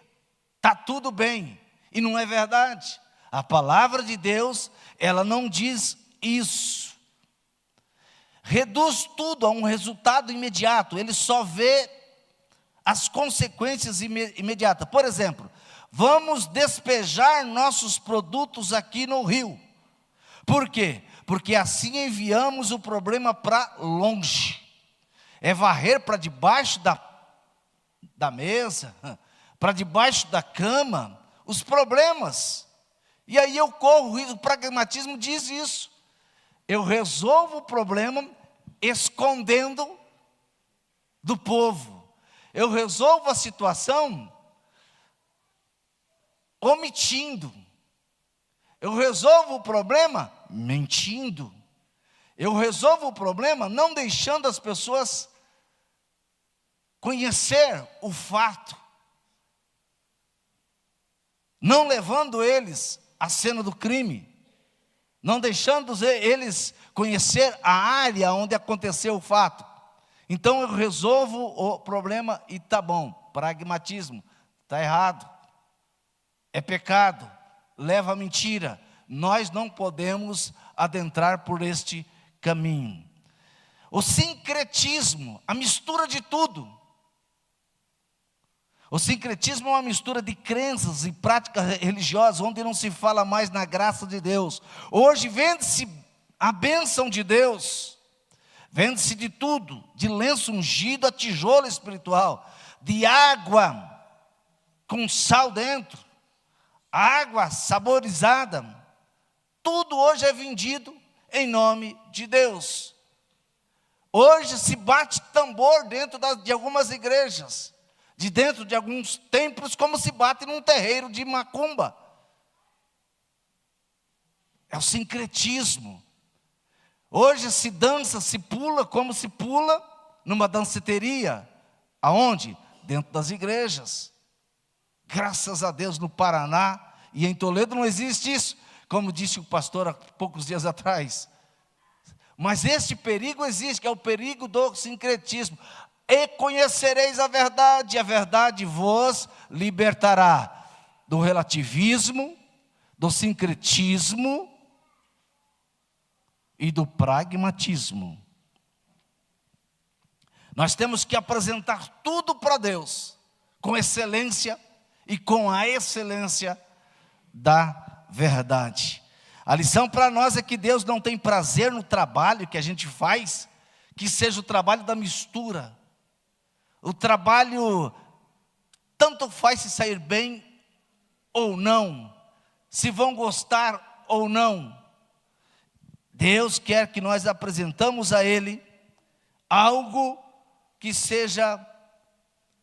tá tudo bem. E não é verdade. A palavra de Deus, ela não diz isso. Reduz tudo a um resultado imediato. Ele só vê as consequências imediatas. Por exemplo, vamos despejar nossos produtos aqui no rio. Por quê? Porque assim enviamos o problema para longe. É varrer para debaixo da mesa, para debaixo da cama, os problemas. E aí eu corro o risco. O pragmatismo diz isso. Eu resolvo o problema escondendo do povo. Eu resolvo a situação omitindo. Eu resolvo o problema mentindo. Eu resolvo o problema não deixando as pessoas conhecer o fato. Não levando eles à cena do crime. Não deixando eles conhecer a área onde aconteceu o fato. Então eu resolvo o problema e tá bom. Pragmatismo, está errado. É pecado, leva a mentira. Nós não podemos adentrar por este caminho. O sincretismo, a mistura de tudo. O sincretismo é uma mistura de crenças e práticas religiosas, onde não se fala mais na graça de Deus. Hoje vende-se a bênção de Deus, vende-se de tudo, de lenço ungido a tijolo espiritual, de água com sal dentro, água saborizada. Tudo hoje é vendido em nome de Deus. Hoje se bate tambor dentro de algumas igrejas, de dentro de alguns templos, como se bate num terreiro de macumba. É o sincretismo. Hoje se dança, se pula como se pula numa danceteria. Aonde? Dentro das igrejas. Graças a Deus, no Paraná e em Toledo não existe isso, como disse o pastor há poucos dias atrás. Mas este perigo existe, que é o perigo do sincretismo. E conhecereis a verdade vos libertará do relativismo, do sincretismo e do pragmatismo. Nós temos que apresentar tudo para Deus, com excelência e com a excelência da verdade. A lição para nós é que Deus não tem prazer no trabalho que a gente faz, que seja o trabalho da mistura. O trabalho, tanto faz se sair bem ou não, se vão gostar ou não. Deus quer que nós apresentamos a Ele algo que seja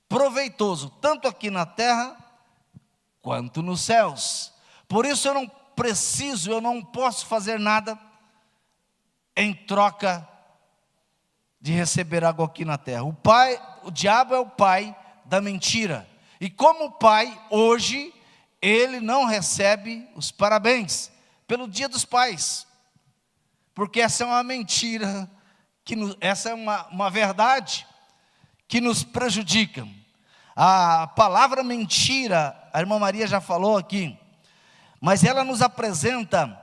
proveitoso, tanto aqui na terra, quanto nos céus. Por isso eu não posso fazer nada em troca de receber algo aqui na terra. O diabo é o pai da mentira. E como pai, hoje, ele não recebe os parabéns pelo Dia dos Pais. Porque essa é uma mentira, essa é uma verdade que nos prejudica. A palavra mentira, a irmã Maria já falou aqui, mas ela nos apresenta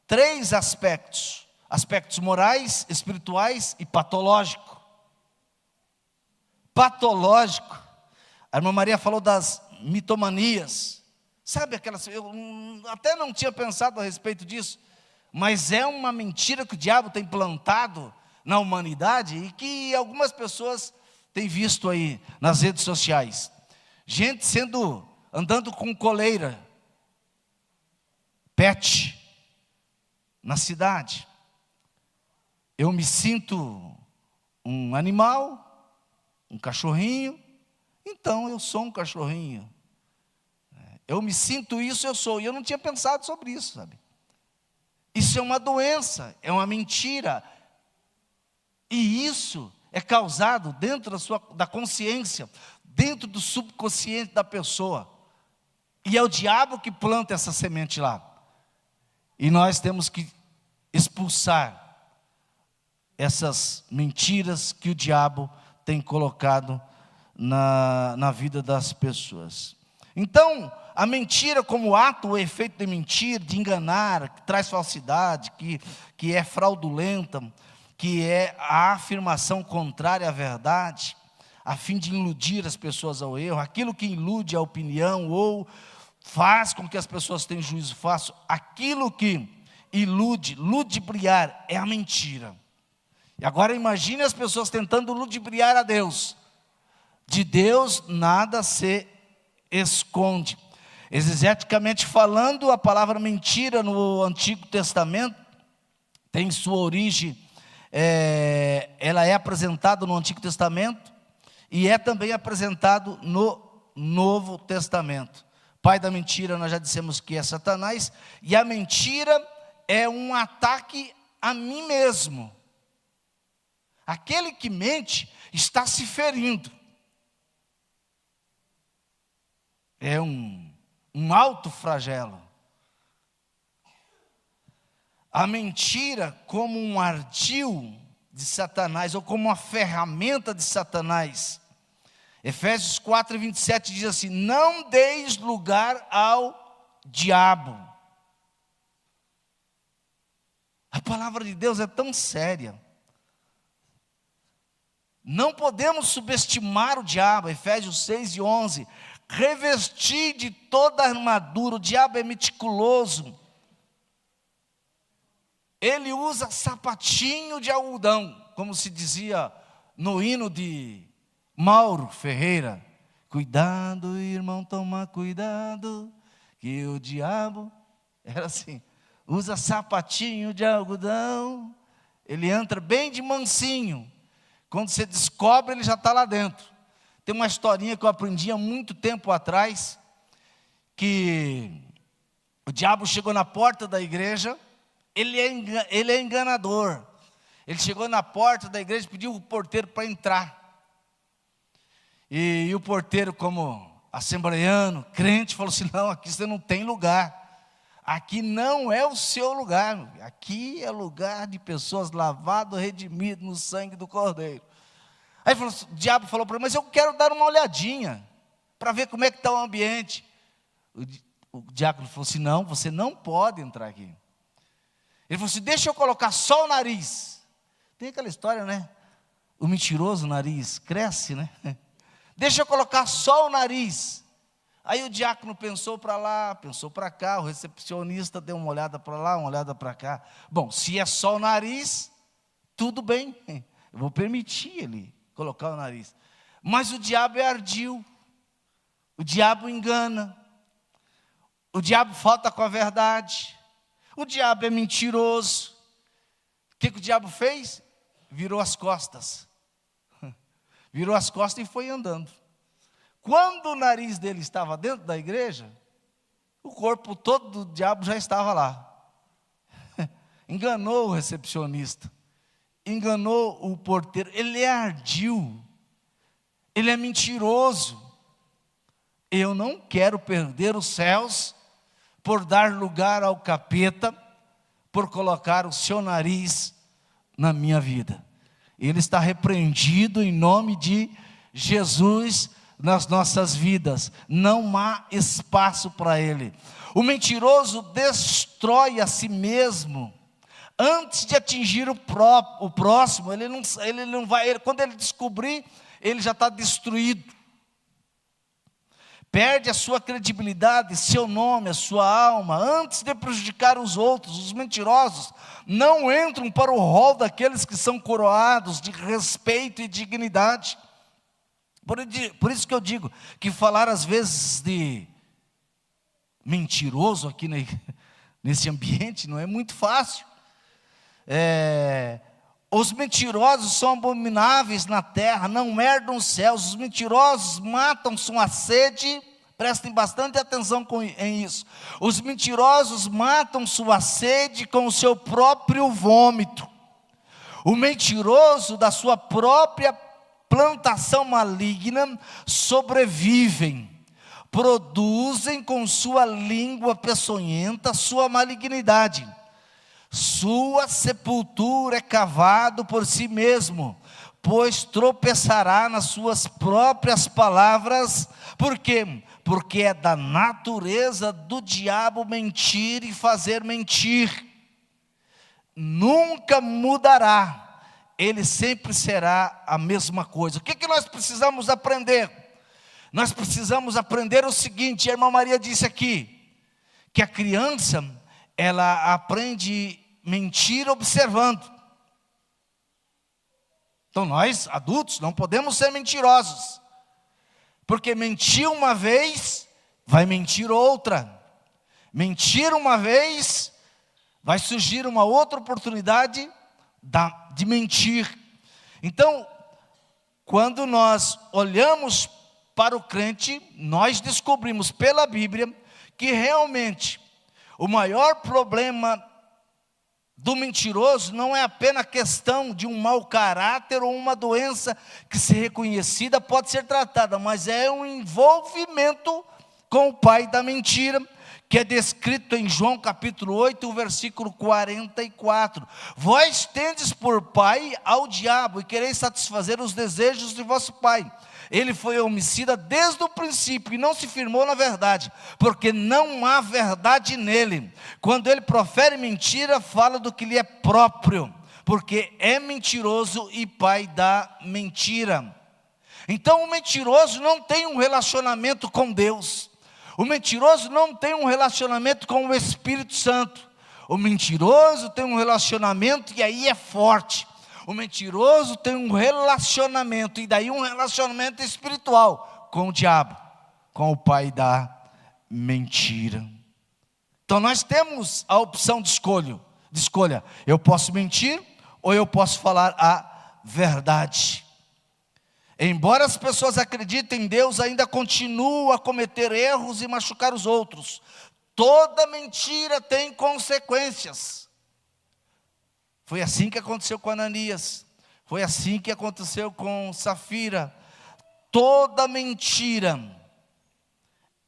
3 aspectos: aspectos morais, espirituais e patológico. Patológico, a irmã Maria falou das mitomanias. Sabe aquelas, eu até não tinha pensado a respeito disso, mas é uma mentira que o diabo tem plantado na humanidade e que algumas pessoas têm visto aí nas redes sociais. Gente andando com coleira, pet, na cidade. Eu me sinto um animal, um cachorrinho, então eu sou um cachorrinho. Eu me sinto isso, eu sou. E eu não tinha pensado sobre isso, sabe? Isso é uma doença, é uma mentira. E isso é causado dentro da consciência, dentro do subconsciente da pessoa. E é o diabo que planta essa semente lá. E nós temos que expulsar essas mentiras que o diabo tem colocado na vida das pessoas. Então, a mentira como ato ou efeito de mentir, de enganar, que traz falsidade, que é fraudulenta, que é a afirmação contrária à verdade, a fim de iludir as pessoas ao erro, aquilo que ilude a opinião ou faz com que as pessoas tenham juízo fácil, aquilo que ilude, ludibriar, é a mentira. E agora imagine as pessoas tentando ludibriar a Deus. De Deus nada se esconde. Exegeticamente falando, a palavra mentira no Antigo Testamento tem sua origem, ela é apresentada no Antigo Testamento e é também apresentado no Novo Testamento. Pai da mentira, nós já dissemos que é Satanás, e a mentira é um ataque a mim mesmo. Aquele que mente está se ferindo. É um autoflagelo. A mentira como um ardil de Satanás, ou como uma ferramenta de Satanás. Efésios 4:27 diz assim: não deis lugar ao diabo. A palavra de Deus é tão séria. Não podemos subestimar o diabo. Efésios 6:11. Revestir de toda a armadura. O diabo é meticuloso. Ele usa sapatinho de algodão, como se dizia no hino de Mauro Ferreira. Cuidado, irmão, toma cuidado, que o diabo, era assim, usa sapatinho de algodão. Ele entra bem de mansinho. Quando você descobre, ele já está lá dentro. Tem uma historinha que eu aprendi há muito tempo atrás, que o diabo chegou na porta da igreja. Ele é enganador. Ele chegou na porta da igreja e pediu o porteiro para entrar. E o porteiro, como assembleiano, crente, falou assim: não, aqui você não tem lugar. Aqui não é o seu lugar. Aqui é lugar de pessoas lavadas, redimidas no sangue do Cordeiro. Aí o diabo falou para ele: mas eu quero dar uma olhadinha, para ver como é que está o ambiente. O diabo falou assim: não, você não pode entrar aqui. Ele falou assim: deixa eu colocar só o nariz. Tem aquela história, né? O mentiroso, o nariz cresce, né? Deixa eu colocar só o nariz. Aí o diácono pensou para lá, pensou para cá. O recepcionista deu uma olhada para lá, uma olhada para cá. Bom, se é só o nariz, tudo bem. Eu vou permitir ele colocar o nariz. Mas o diabo é ardil. O diabo engana. O diabo falta com a verdade. O diabo é mentiroso. O que o diabo fez? Virou as costas. Virou as costas e foi andando. Quando o nariz dele estava dentro da igreja, o corpo todo do diabo já estava lá. Enganou o recepcionista. Enganou o porteiro. Ele é ardil. Ele é mentiroso. Eu não quero perder os céus por dar lugar ao capeta, por colocar o seu nariz na minha vida. Ele está repreendido em nome de Jesus nas nossas vidas. Não há espaço para ele. O mentiroso destrói a si mesmo antes de atingir o próximo. Ele não vai. Quando ele descobrir, ele já está destruído. Perde a sua credibilidade, seu nome, a sua alma, antes de prejudicar os outros. Os mentirosos não entram para o rol daqueles que são coroados de respeito e dignidade. Por isso que eu digo que falar às vezes de mentiroso aqui nesse ambiente não é muito fácil. Os mentirosos são abomináveis na terra, não herdam os céus. Os mentirosos matam sua sede. Prestem bastante atenção em isso. Os mentirosos matam sua sede com o seu próprio vômito. O mentiroso da sua própria plantação maligna sobrevivem. Produzem com sua língua peçonhenta sua malignidade. Sua sepultura é cavado por si mesmo, pois tropeçará nas suas próprias palavras. Por quê? Porque é da natureza do diabo mentir e fazer mentir. Nunca mudará, ele sempre será a mesma coisa. O que nós precisamos aprender? Nós precisamos aprender o seguinte: a irmã Maria disse aqui, que a criança, ela aprende mentir observando. Então nós, adultos, não podemos ser mentirosos. Porque mentir uma vez, vai mentir outra. Mentir uma vez, vai surgir uma outra oportunidade de mentir. Então, quando nós olhamos para o crente, nós descobrimos pela Bíblia que realmente o maior problema do mentiroso não é apenas a questão de um mau caráter ou uma doença que, se reconhecida, pode ser tratada, mas é um envolvimento com o pai da mentira, que é descrito em João capítulo 8, versículo 44. Vós tendes por pai ao diabo e quereis satisfazer os desejos de vosso pai. Ele foi homicida desde o princípio e não se firmou na verdade, porque não há verdade nele. Quando ele profere mentira, fala do que lhe é próprio, porque é mentiroso e pai da mentira. Então o mentiroso não tem um relacionamento com Deus. O mentiroso não tem um relacionamento com o Espírito Santo. O mentiroso tem um relacionamento e aí é forte. O mentiroso tem um relacionamento, e daí um relacionamento espiritual com o diabo, com o pai da mentira. Então nós temos a opção de escolha. Eu posso mentir ou eu posso falar a verdade. Embora as pessoas acreditem em Deus, ainda continuam a cometer erros e machucar os outros. Toda mentira tem consequências. Foi assim que aconteceu com Ananias. Foi assim que aconteceu com Safira. Toda mentira,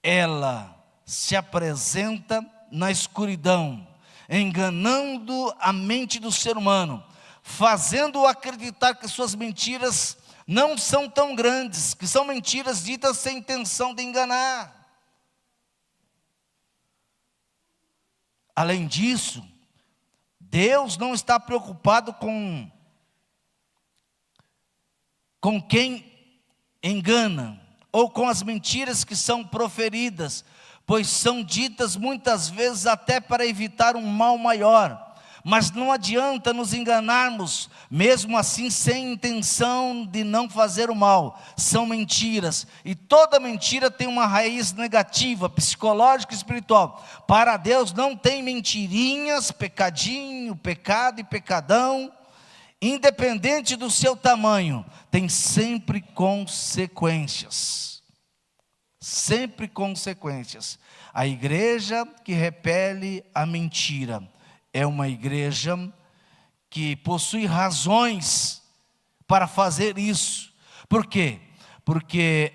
ela se apresenta na escuridão, enganando a mente do ser humano, fazendo-o acreditar que suas mentiras não são tão grandes, que são mentiras ditas sem intenção de enganar. Além disso, Deus não está preocupado com quem engana, ou com as mentiras que são proferidas, pois são ditas muitas vezes até para evitar um mal maior. Mas não adianta nos enganarmos, mesmo assim sem intenção de não fazer o mal. São mentiras, e toda mentira tem uma raiz negativa, psicológica e espiritual. Para Deus não tem mentirinhas, pecadinho, pecado e pecadão. Independente do seu tamanho, tem sempre consequências. Sempre consequências. A igreja que repele a mentira é uma igreja que possui razões para fazer isso. Por quê? Porque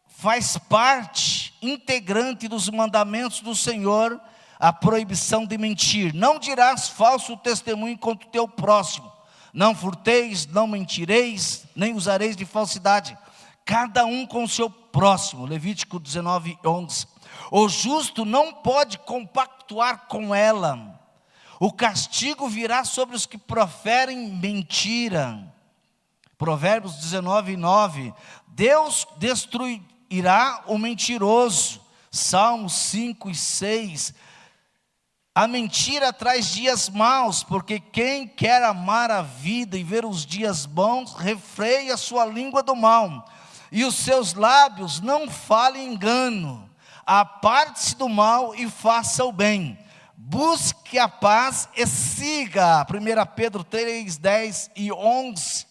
faz parte integrante dos mandamentos do Senhor a proibição de mentir. Não dirás falso testemunho contra o teu próximo. Não furteis, não mentireis, nem usareis de falsidade. Cada um com o seu próximo. Levítico 19:11. O justo não pode compactuar com ela. O castigo virá sobre os que proferem mentira. Provérbios 19:9. Deus destruirá o mentiroso. Salmos 5:6. A mentira traz dias maus, porque quem quer amar a vida e ver os dias bons, refreia a sua língua do mal, e os seus lábios não falem engano. Aparte-se do mal e faça o bem. Busque a paz e siga. 1 Pedro 3:10 e 11.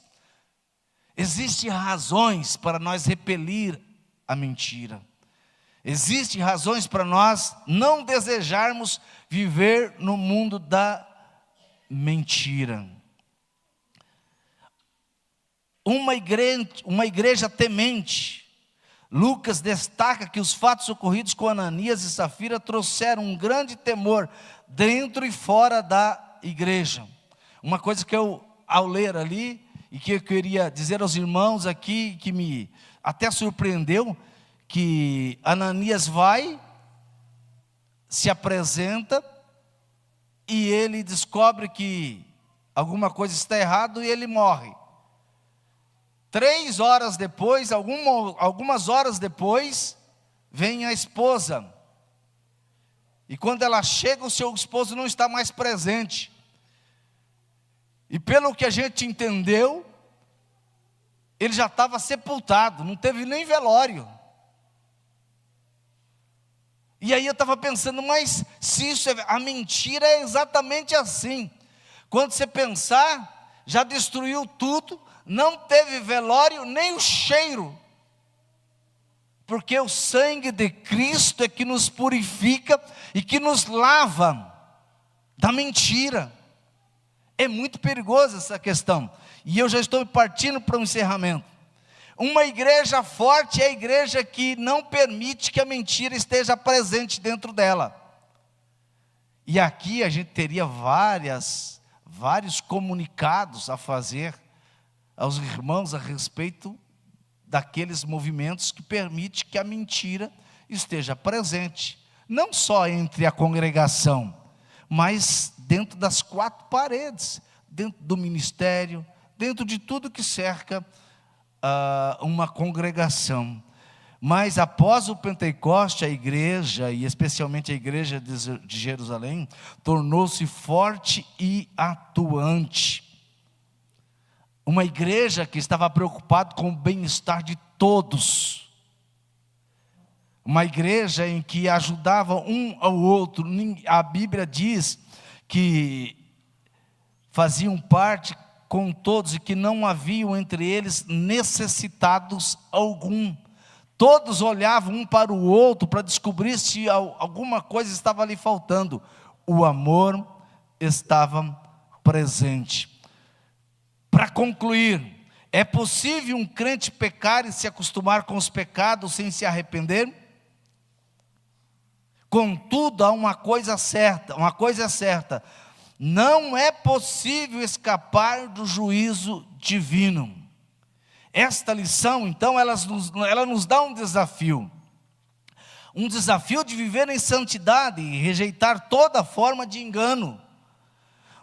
Existem razões para nós repelir a mentira. Existem razões para nós não desejarmos viver no mundo da mentira. Uma igreja temente. Lucas destaca que os fatos ocorridos com Ananias e Safira trouxeram um grande temor dentro e fora da igreja. Uma coisa que eu, ao ler ali, e que eu queria dizer aos irmãos aqui, que me até surpreendeu, que Ananias vai, se apresenta, e ele descobre que alguma coisa está errada e ele morre. 3 horas depois, algumas horas depois, vem a esposa. E quando ela chega, o seu esposo não está mais presente. E pelo que a gente entendeu, ele já estava sepultado, não teve nem velório. E aí eu estava pensando, mas se isso a mentira é exatamente assim. Quando você pensar, já destruiu tudo, não teve velório, nem o cheiro. Porque o sangue de Cristo é que nos purifica e que nos lava da mentira. É muito perigosa essa questão. E eu já estou partindo para o encerramento. Uma igreja forte é a igreja que não permite que a mentira esteja presente dentro dela. E aqui a gente teria vários comunicados a fazer aos irmãos a respeito daqueles movimentos que permitem que a mentira esteja presente. Não só entre a congregação, mas dentro das quatro paredes, dentro do ministério, dentro de tudo que cerca uma congregação. Mas após o Pentecoste, a igreja, e especialmente a igreja de Jerusalém, tornou-se forte e atuante. Uma igreja que estava preocupada com o bem-estar de todos. Uma igreja em que ajudava um ao outro. A Bíblia diz que faziam parte com todos e que não haviam entre eles necessitados algum. Todos olhavam um para o outro para descobrir se alguma coisa estava ali faltando. O amor estava presente. Para concluir, é possível um crente pecar e se acostumar com os pecados sem se arrepender? Contudo, há uma coisa certa, não é possível escapar do juízo divino. Esta lição, então, ela nos dá um desafio de viver em santidade e rejeitar toda forma de engano,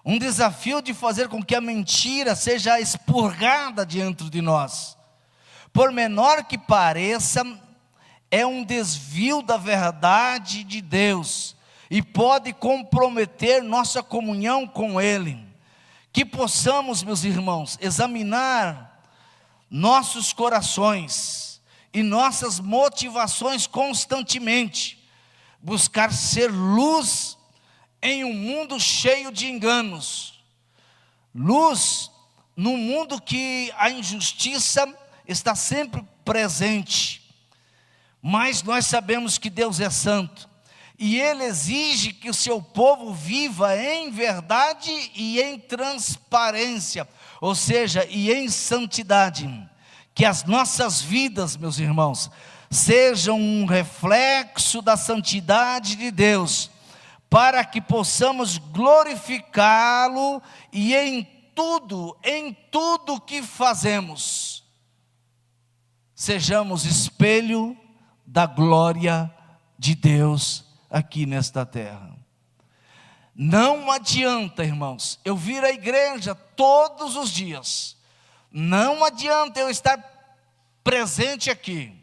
um desafio de fazer com que a mentira seja expurgada dentro de nós. Por menor que pareça, é um desvio da verdade de Deus e pode comprometer nossa comunhão com Ele. Que possamos, meus irmãos, examinar nossos corações e nossas motivações constantemente, buscar ser luz em um mundo cheio de enganos, luz num mundo que a injustiça está sempre presente, mas nós sabemos que Deus é santo, e Ele exige que o seu povo viva em verdade e em transparência, ou seja, e em santidade. Que as nossas vidas, meus irmãos, sejam um reflexo da santidade de Deus, para que possamos glorificá-lo e em tudo que fazemos, sejamos espelho da glória de Deus aqui nesta terra. Não adianta, irmãos, eu vir à igreja todos os dias, não adianta eu estar presente aqui,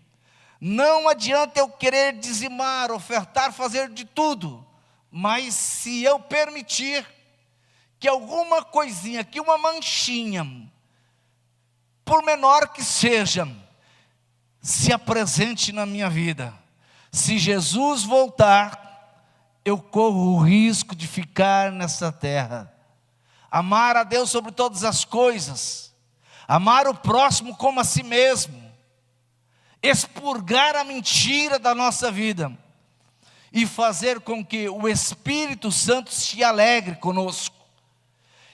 não adianta eu querer dizimar, ofertar, fazer de tudo, mas se eu permitir que alguma coisinha, que uma manchinha, por menor que seja, se apresente na minha vida, se Jesus voltar, eu corro o risco de ficar nessa terra. Amar a Deus sobre todas as coisas, amar o próximo como a si mesmo, expurgar a mentira da nossa vida e fazer com que o Espírito Santo se alegre conosco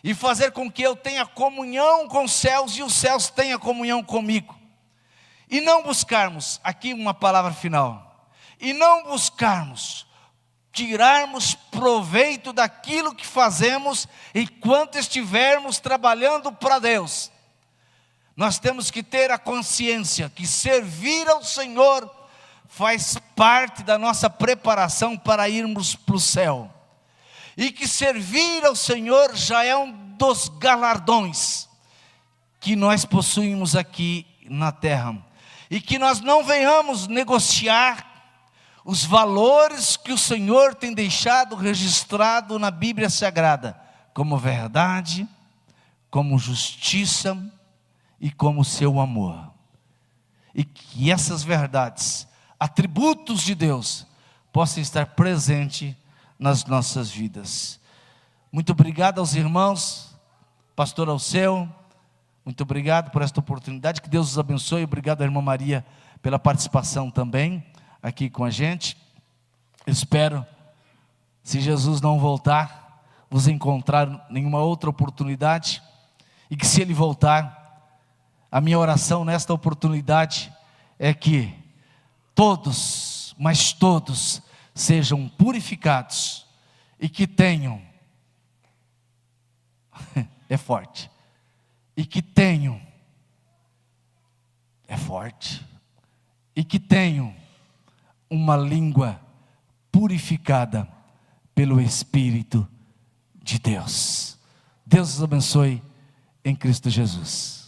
e fazer com que eu tenha comunhão com os céus e os céus tenham comunhão comigo. E não buscarmos, aqui uma palavra final, e não buscarmos tirarmos proveito daquilo que fazemos enquanto estivermos trabalhando para Deus. Nós temos que ter a consciência que servir ao Senhor faz parte da nossa preparação para irmos para o céu. E que servir ao Senhor já é um dos galardões que nós possuímos aqui na terra. E que nós não venhamos negociar os valores que o Senhor tem deixado registrado na Bíblia Sagrada, como verdade, como justiça e como seu amor. E que essas verdades, atributos de Deus, possam estar presentes nas nossas vidas. Muito obrigado aos irmãos, pastor Alceu, muito obrigado por esta oportunidade, que Deus os abençoe. Obrigado à irmã Maria pela participação também aqui com a gente. Espero, se Jesus não voltar, vos encontrar em uma outra oportunidade, e que se Ele voltar, a minha oração nesta oportunidade é que todos, mas todos, sejam purificados e que tenham, é forte, e que tenham, é forte, e que tenham uma língua purificada pelo Espírito de Deus. Deus os abençoe em Cristo Jesus.